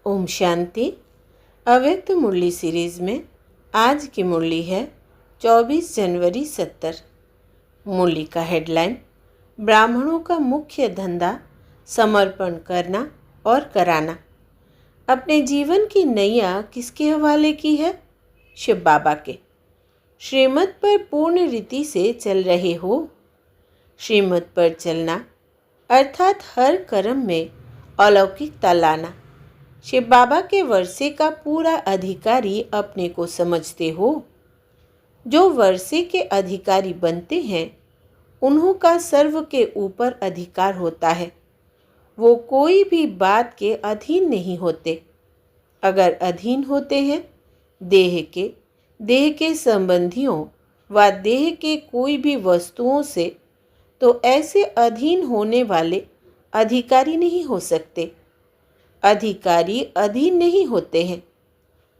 ओम शांति। अव्यक्त मुरली सीरीज में आज की मुरली है 24 जनवरी 70। मुरली का हेडलाइन, ब्राह्मणों का मुख्य धंधा समर्पण करना और कराना। अपने जीवन की नैया किसके हवाले की है? शिव बाबा के। श्रीमत पर पूर्ण रीति से चल रहे हो। श्रीमत पर चलना अर्थात हर कर्म में अलौकिकता लाना। शिव बाबा के वर्षे का पूरा अधिकारी अपने को समझते हो। जो वर्षे के अधिकारी बनते हैं उन्हों का सर्व के ऊपर अधिकार होता है। वो कोई भी बात के अधीन नहीं होते। अगर अधीन होते हैं देह के संबंधियों व देह के कोई भी वस्तुओं से, तो ऐसे अधीन होने वाले अधिकारी नहीं हो सकते। अधिकारी अधीन नहीं होते हैं।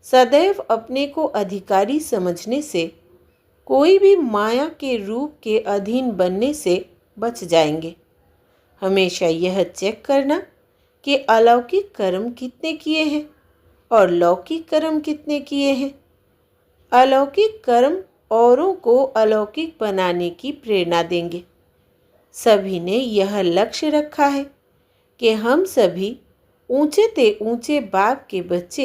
सदैव अपने को अधिकारी समझने से कोई भी माया के रूप के अधीन बनने से बच जाएंगे। हमेशा यह चेक करना कि अलौकिक कर्म कितने किए हैं और लौकिक कर्म कितने किए हैं। अलौकिक कर्म औरों को अलौकिक बनाने की प्रेरणा देंगे। सभी ने यह लक्ष्य रखा है कि हम सभी ऊंचे ते ऊंचे बाप के बच्चे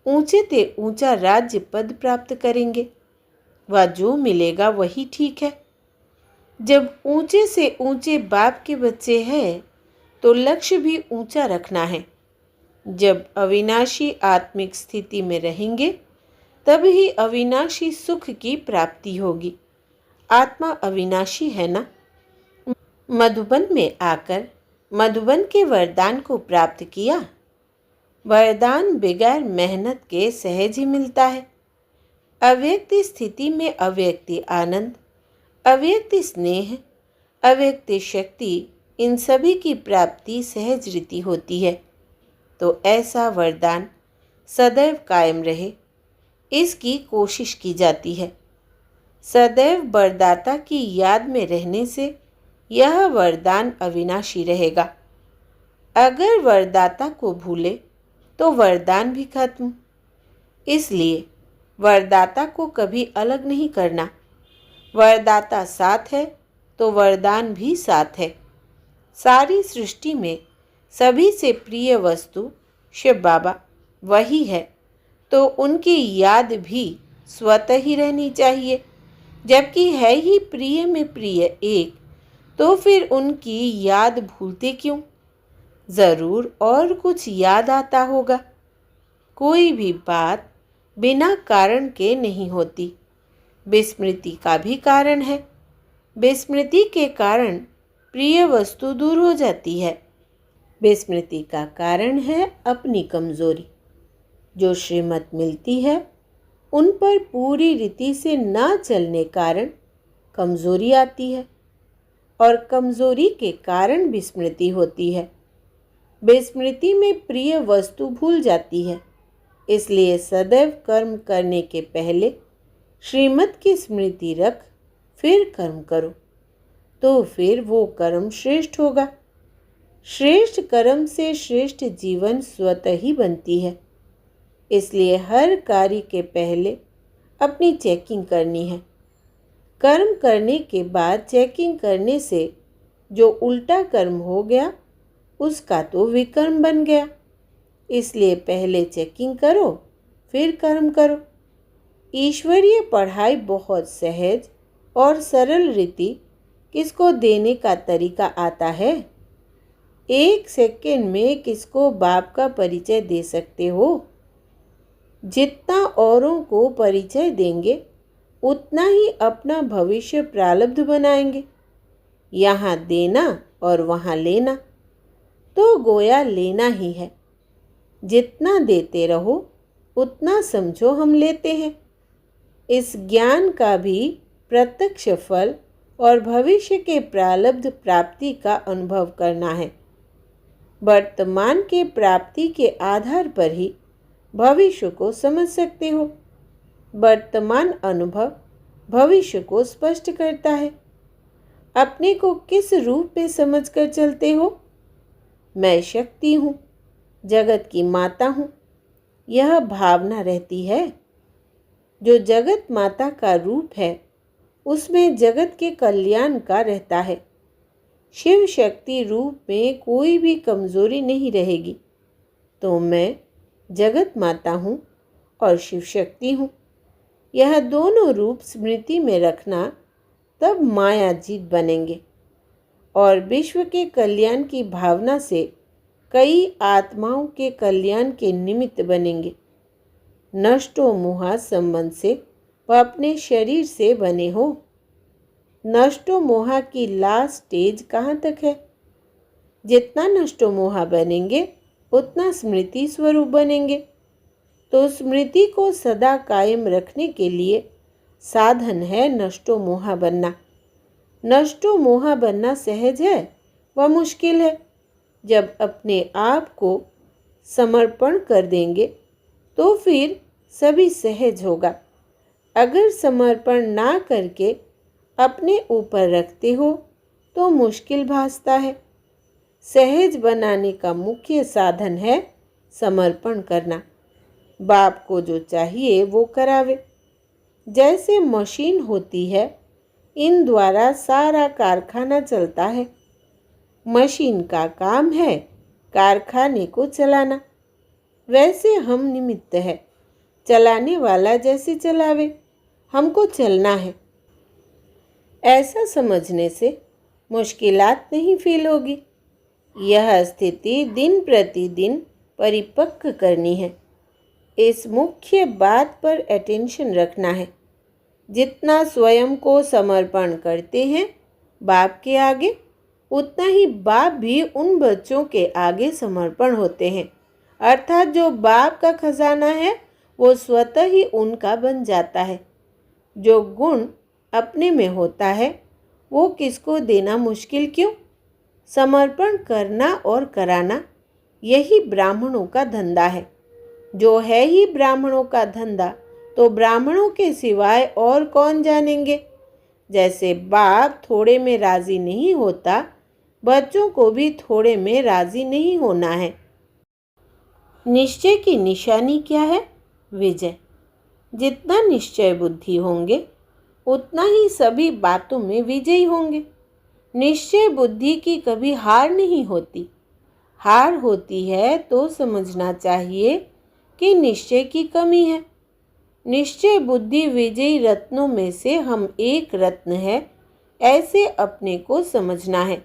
ऊंचे ते ऊंचा राज्य पद प्राप्त करेंगे। वह जो मिलेगा वही ठीक है। जब ऊंचे से ऊंचे बाप के बच्चे हैं तो लक्ष्य भी ऊंचा रखना है। जब अविनाशी आत्मिक स्थिति में रहेंगे तब ही अविनाशी सुख की प्राप्ति होगी। आत्मा अविनाशी है ना। मधुबन में आकर मधुबन के वरदान को प्राप्त किया। वरदान बगैर मेहनत के सहज ही मिलता है। अव्यक्त स्थिति में अव्यक्त आनंद, अव्यक्त स्नेह, अव्यक्त शक्ति, इन सभी की प्राप्ति सहज रीति होती है। तो ऐसा वरदान सदैव कायम रहे, इसकी कोशिश की जाती है। सदैव वरदाता की याद में रहने से यह वरदान अविनाशी रहेगा। अगर वरदाता को भूले तो वरदान भी खत्म। इसलिए वरदाता को कभी अलग नहीं करना। वरदाता साथ है तो वरदान भी साथ है। सारी सृष्टि में सभी से प्रिय वस्तु शिव बाबा वही है, तो उनकी याद भी स्वतः ही रहनी चाहिए। जबकि है ही प्रिय में प्रिय एक, तो फिर उनकी याद भूलते क्यों? ज़रूर और कुछ याद आता होगा। कोई भी बात बिना कारण के नहीं होती। विस्मृति का भी कारण है। विस्मृति के कारण प्रिय वस्तु दूर हो जाती है। विस्मृति का कारण है अपनी कमज़ोरी। जो श्रीमत मिलती है उन पर पूरी रीति से ना चलने कारण कमज़ोरी आती है और कमज़ोरी के कारण विस्मृति होती है। विस्मृति में प्रिय वस्तु भूल जाती है। इसलिए सदैव कर्म करने के पहले श्रीमत की स्मृति रख फिर कर्म करो, तो फिर वो कर्म श्रेष्ठ होगा। श्रेष्ठ कर्म से श्रेष्ठ जीवन स्वतः ही बनती है। इसलिए हर कार्य के पहले अपनी चेकिंग करनी है। कर्म करने के बाद चेकिंग करने से जो उल्टा कर्म हो गया उसका तो विकर्म बन गया। इसलिए पहले चेकिंग करो फिर कर्म करो। ईश्वरीय पढ़ाई बहुत सहज और सरल रीति किसको देने का तरीका आता है? 1 सेकेंड में किसको बाप का परिचय दे सकते हो? जितना औरों को परिचय देंगे उतना ही अपना भविष्य प्रारब्ध बनाएंगे। यहाँ देना और वहाँ लेना, तो गोया लेना ही है। जितना देते रहो उतना समझो हम लेते हैं। इस ज्ञान का भी प्रत्यक्ष फल और भविष्य के प्रारब्ध प्राप्ति का अनुभव करना है। वर्तमान के प्राप्ति के आधार पर ही भविष्य को समझ सकते हो। वर्तमान अनुभव भविष्य को स्पष्ट करता है। अपने को किस रूप में समझकर चलते हो? मैं शक्ति हूँ। जगत की माता हूँ, यह भावना रहती है। जो जगत माता का रूप है उसमें जगत के कल्याण का रहता है। शिव शक्ति रूप में कोई भी कमजोरी नहीं रहेगी। तो मैं जगत माता हूँ और शिव शक्ति हूँ। यह दोनों रूप स्मृति में रखना, तब माया जीत बनेंगे और विश्व के कल्याण की भावना से कई आत्माओं के कल्याण के निमित्त बनेंगे। नष्टो मोहा संबंध से वह अपने शरीर से बने हो। नष्टो मोहा की लास्ट स्टेज कहाँ तक है? जितना नष्टो मोहा बनेंगे उतना स्मृति स्वरूप बनेंगे। तो स्मृति को सदा कायम रखने के लिए साधन है नष्टो मोहा बनना। नष्टो मोहा बनना सहज है, वह मुश्किल है। जब अपने आप को समर्पण कर देंगे तो फिर सभी सहज होगा। अगर समर्पण ना करके अपने ऊपर रखते हो तो मुश्किल भासता है। सहज बनाने का मुख्य साधन है समर्पण करना। बाप को जो चाहिए वो करावे। जैसे मशीन होती है, इन द्वारा सारा कारखाना चलता है। मशीन का काम है कारखाने को चलाना। वैसे हम निमित्त है, चलाने वाला जैसे चलावे, हमको चलना है। ऐसा समझने से मुश्किलात नहीं फील होगी। यह स्थिति दिन प्रतिदिन परिपक्व करनी है। इस मुख्य बात पर अटेंशन रखना है। जितना स्वयं को समर्पण करते हैं बाप के आगे, उतना ही बाप भी उन बच्चों के आगे समर्पण होते हैं। अर्थात जो बाप का खजाना है वो स्वतः ही उनका बन जाता है। जो गुण अपने में होता है वो किसको देना मुश्किल क्यों? समर्पण करना और कराना, यही ब्राह्मणों का धंधा है। जो है ही ब्राह्मणों का धंधा, तो ब्राह्मणों के सिवाय और कौन जानेंगे? जैसे बाप थोड़े में राजी नहीं होता, बच्चों को भी थोड़े में राजी नहीं होना है। निश्चय की निशानी क्या है? विजय। जितना निश्चय बुद्धि होंगे उतना ही सभी बातों में विजयी होंगे। निश्चय बुद्धि की कभी हार नहीं होती। हार होती है तो समझना चाहिए कि निश्चय की कमी है। निश्चय बुद्धि विजयी रत्नों में से हम एक रत्न है, ऐसे अपने को समझना है।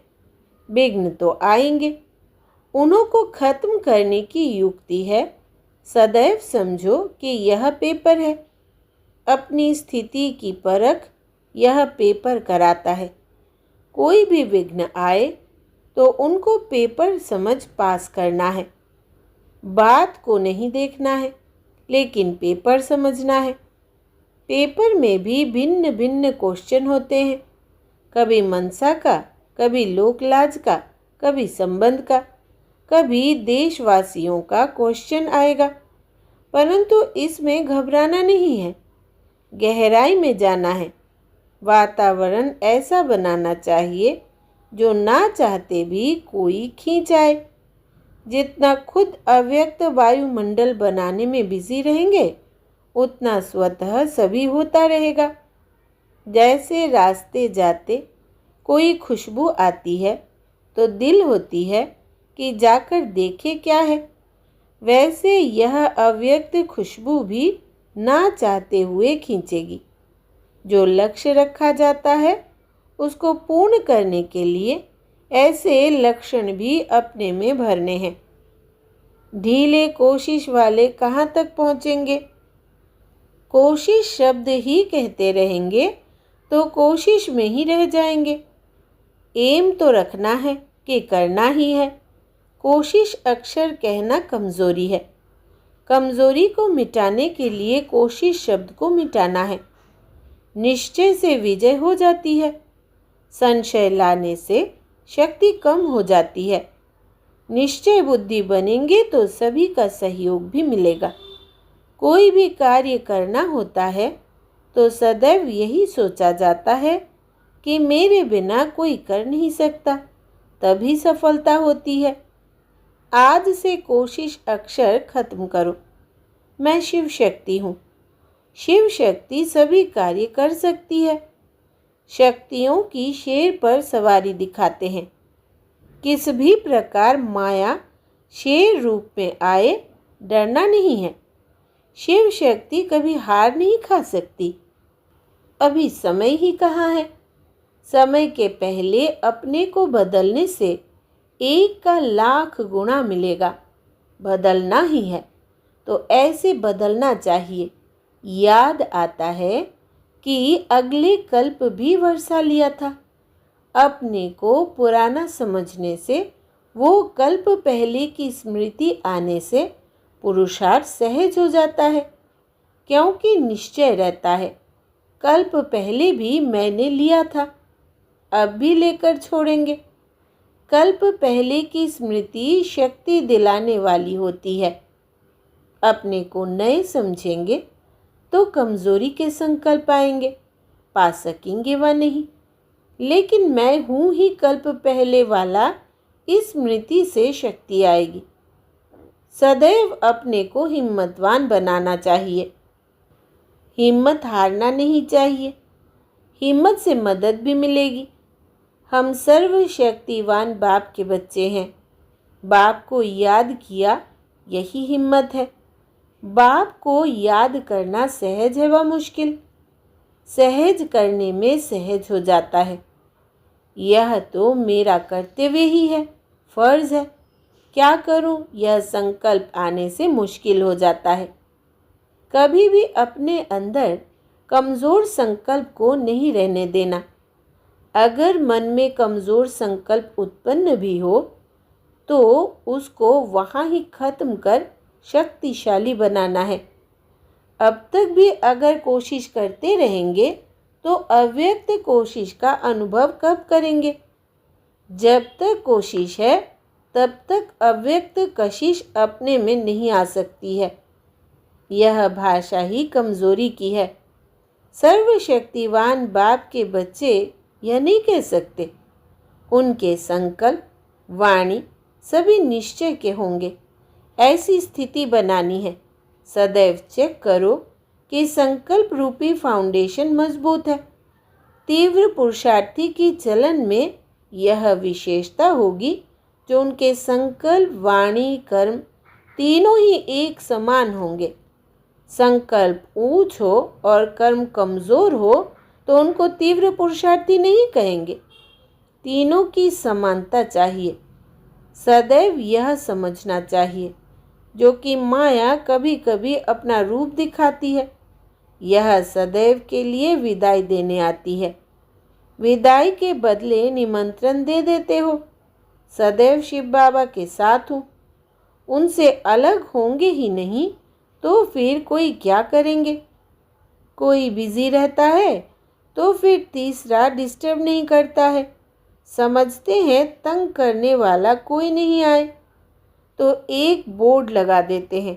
विघ्न तो आएंगे, उन्हों को खत्म करने की युक्ति है। सदैव समझो कि यह पेपर है। अपनी स्थिति की परख यह पेपर कराता है। कोई भी विघ्न आए तो उनको पेपर समझ पास करना है। बात को नहीं देखना है, लेकिन पेपर समझना है। पेपर में भी भिन्न भिन्न क्वेश्चन होते हैं। कभी मनसा का, कभी लोकलाज का, कभी संबंध का, कभी देशवासियों का क्वेश्चन आएगा। परंतु इसमें घबराना नहीं है, गहराई में जाना है। वातावरण ऐसा बनाना चाहिए जो ना चाहते भी कोई खींच आए। जितना खुद अव्यक्त वायुमंडल बनाने में बिजी रहेंगे उतना स्वतः सभी होता रहेगा। जैसे रास्ते जाते कोई खुशबू आती है तो दिल होती है कि जाकर देखे क्या है, वैसे यह अव्यक्त खुशबू भी ना चाहते हुए खींचेगी। जो लक्ष्य रखा जाता है उसको पूर्ण करने के लिए ऐसे लक्षण भी अपने में भरने हैं। ढीले कोशिश वाले कहाँ तक पहुँचेंगे? कोशिश शब्द ही कहते रहेंगे तो कोशिश में ही रह जाएंगे। एम तो रखना है कि करना ही है। कोशिश अक्षर कहना कमज़ोरी है। कमज़ोरी को मिटाने के लिए कोशिश शब्द को मिटाना है। निश्चय से विजय हो जाती है। संशय लाने से शक्ति कम हो जाती है। निश्चय बुद्धि बनेंगे तो सभी का सहयोग भी मिलेगा। कोई भी कार्य करना होता है तो सदैव यही सोचा जाता है कि मेरे बिना कोई कर नहीं सकता, तभी सफलता होती है। आज से कोशिश अक्षर खत्म करो। मैं शिव शक्ति हूँ। शिव शक्ति सभी कार्य कर सकती है। शक्तियों की शेर पर सवारी दिखाते हैं। किस भी प्रकार माया शेर रूप में आए, डरना नहीं है। शिव शक्ति कभी हार नहीं खा सकती। अभी समय ही कहाँ है। समय के पहले अपने को बदलने से 1 का लाख गुना मिलेगा। बदलना ही है तो ऐसे बदलना चाहिए। याद आता है कि अगले कल्प भी वर्षा लिया था। अपने को पुराना समझने से, वो कल्प पहले की स्मृति आने से पुरुषार्थ सहज हो जाता है, क्योंकि निश्चय रहता है कल्प पहले भी मैंने लिया था, अब भी लेकर छोड़ेंगे। कल्प पहले की स्मृति शक्ति दिलाने वाली होती है। अपने को नए समझेंगे तो कमजोरी के संकल्प आएंगे, पा सकेंगे व नहीं। लेकिन मैं हूँ ही कल्प पहले वाला, इस स्मृति से शक्ति आएगी। सदैव अपने को हिम्मतवान बनाना चाहिए। हिम्मत हारना नहीं चाहिए। हिम्मत से मदद भी मिलेगी। हम सर्वशक्तिवान बाप के बच्चे हैं। बाप को याद किया, यही हिम्मत है। बाप को याद करना सहज है व मुश्किल? सहज करने में सहज हो जाता है। यह तो मेरा कर्तव्य ही है, फर्ज है। क्या करूं, यह संकल्प आने से मुश्किल हो जाता है। कभी भी अपने अंदर कमज़ोर संकल्प को नहीं रहने देना। अगर मन में कमज़ोर संकल्प उत्पन्न भी हो तो उसको वहाँ ही खत्म कर शक्तिशाली बनाना है। अब तक भी अगर कोशिश करते रहेंगे तो अव्यक्त कोशिश का अनुभव कब करेंगे? जब तक कोशिश है तब तक अव्यक्त कशिश अपने में नहीं आ सकती है। यह भाषा ही कमज़ोरी की है। सर्वशक्तिवान बाप के बच्चे यह नहीं कह सकते। उनके संकल्प, वाणी सभी निश्चय के होंगे। ऐसी स्थिति बनानी है। सदैव चेक करो कि संकल्प रूपी फाउंडेशन मजबूत है। तीव्र पुरुषार्थी की चलन में यह विशेषता होगी जो उनके संकल्प, वाणी, कर्म तीनों ही एक समान होंगे। संकल्प ऊंच हो और कर्म कमज़ोर हो तो उनको तीव्र पुरुषार्थी नहीं कहेंगे। तीनों की समानता चाहिए। सदैव यह समझना चाहिए जो कि माया कभी कभी अपना रूप दिखाती है, यह सदैव के लिए विदाई देने आती है। विदाई के बदले निमंत्रण दे देते हो। सदैव शिव बाबा के साथ हूँ, उनसे अलग होंगे ही नहीं तो फिर कोई क्या करेंगे? कोई बिजी रहता है तो फिर तीसरा डिस्टर्ब नहीं करता है। समझते हैं तंग करने वाला कोई नहीं आए तो एक बोर्ड लगा देते हैं।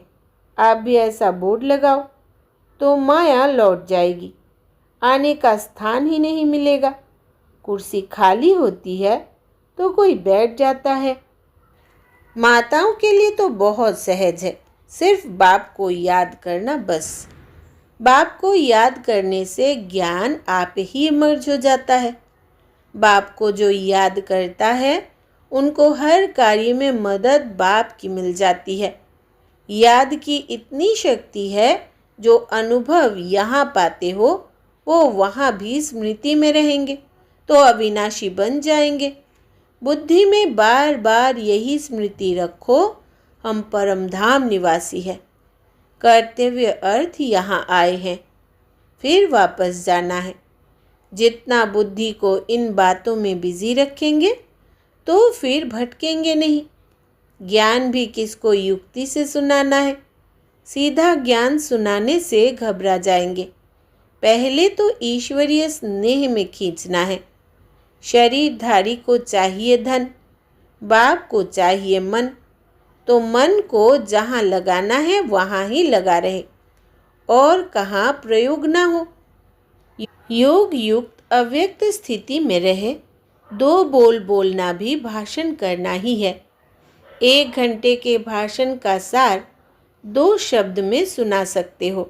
आप भी ऐसा बोर्ड लगाओ तो माया लौट जाएगी। आने का स्थान ही नहीं मिलेगा। कुर्सी खाली होती है तो कोई बैठ जाता है। माताओं के लिए तो बहुत सहज है, सिर्फ बाप को याद करना बस। बाप को याद करने से ज्ञान आप ही इमर्ज हो जाता है। बाप को जो याद करता है उनको हर कार्य में मदद बाप की मिल जाती है। याद की इतनी शक्ति है, जो अनुभव यहाँ पाते हो वो वहाँ भी स्मृति में रहेंगे तो अविनाशी बन जाएंगे। बुद्धि में बार बार यही स्मृति रखो, हम परमधाम निवासी हैं। कर्तव्य अर्थ यहाँ आए हैं, फिर वापस जाना है। जितना बुद्धि को इन बातों में बिजी रखेंगे तो फिर भटकेंगे नहीं। ज्ञान भी किसको युक्ति से सुनाना है। सीधा ज्ञान सुनाने से घबरा जाएंगे। पहले तो ईश्वरीय स्नेह में खींचना है। शरीरधारी को चाहिए धन, बाप को चाहिए मन, तो मन को जहाँ लगाना है वहाँ ही लगा रहे और कहाँ प्रयोग ना हो। योग युक्त अव्यक्त स्थिति में रहे। 2 बोल बोलना भी भाषण करना ही है। 1 घंटे के भाषण का सार 2 शब्द में सुना सकते हो।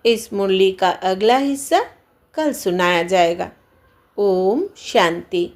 इस मुरली का अगला हिस्सा कल सुनाया जाएगा। ओम शांति।